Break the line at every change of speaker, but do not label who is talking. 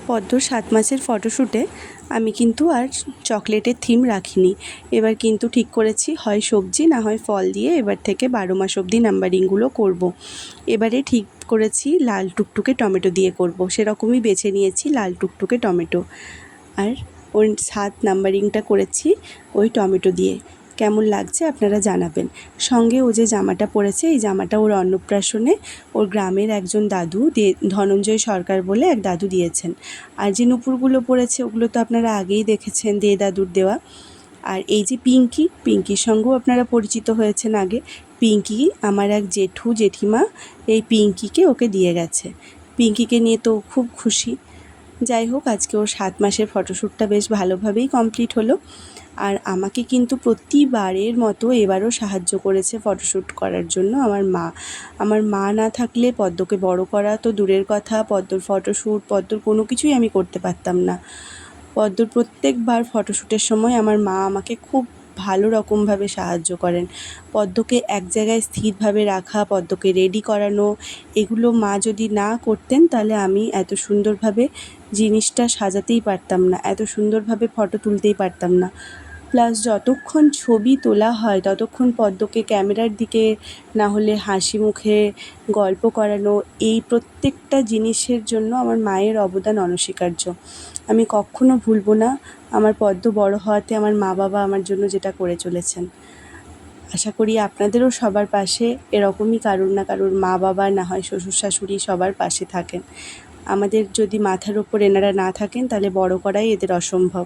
পদ্মর 7 মাসের ফটোশ্যুটে আমি কিন্তু আর চকলেটের থিম রাখিনি। এবার কিন্তু ঠিক করেছি হয় সবজি না হয় ফল দিয়ে এবার থেকে 12 মাস অবধি নাম্বারিংগুলো করব। এবারে ঠিক করেছি লাল টুকটুকে টমেটো দিয়ে করব। সেরকমই বেছে নিয়েছি লাল টুকটুকে টমেটো, আর ওই 7 নাম্বারিংটা করেছি ওই টমেটো দিয়ে। কেমন লাগছে আপনারা জানাবেন। সঙ্গে ও যে জামাটা পরেছে, এই জামাটা ওর অন্নপ্রাশনে ওর গ্রামের একজন দাদু ধনঞ্জয় সরকার বলে এক দাদু দিয়েছেন। আর যে নুপুরগুলো পরেছে ওগুলো তো আপনারা আগেই দেখেছেন, দে দাদুর দেওয়া। আর এই যে পিঙ্কির সঙ্গেও আপনারা পরিচিত হয়েছেন আগে। পিঙ্কি আমার এক জেঠু জেঠিমা এই পিঙ্কিকে ওকে দিয়ে গেছে। পিঙ্কিকে নিয়ে তো খুব খুশি। যাই হোক, আজকে ওর 7 মাসের ফটোশ্যুটটা বেশ ভালোভাবেই কমপ্লিট হলো। আর আমাকে কিন্তু প্রতিবারের মতো এবারও সাহায্য করেছে ফটোশ্যুট করার জন্য আমার মা না থাকলে পদ্মকে বড় করা তো দূরের কথা, পদ্মর ফটোশ্যুট পদ্মর কোনো কিছুই আমি করতে পারতাম না। পদ্মর প্রত্যেকবার ফটোশ্যুটের সময় আমার মা আমাকে খুব ভালো রকমভাবে সাহায্য করেন। পদ্মকে এক জায়গায় স্থিরভাবে রাখা, পদ্মকে রেডি করানো, এগুলো মা যদি না করতেন তাহলে আমি এত সুন্দরভাবে জিনিসটা সাজাতেই পারতাম না, এত সুন্দরভাবে ফটো তুলতেই পারতাম না। প্লাস যতক্ষণ ছবি তোলা হয় ততক্ষণ পদ্মকে ক্যামেরার দিকে না হলে হাসি মুখে গল্প করানো, এই প্রত্যেকটা জিনিসের জন্য আমার মায়ের অবদান অনস্বীকার্য। আমি কখনো ভুলবো না আমার পদ্ম বড় হওয়াতে আমার মা বাবা আমার জন্য যেটা করে চলেছেন। আশা করি আপনাদেরও সবার পাশে এরকমই কারোর না কারোর মা বাবা, না হয় শ্বশুর শাশুড়ি সবার পাশে থাকেন। আমাদের যদি মাথার ওপর এনারা না থাকেন তাহলে বড় করাই এদের অসম্ভব।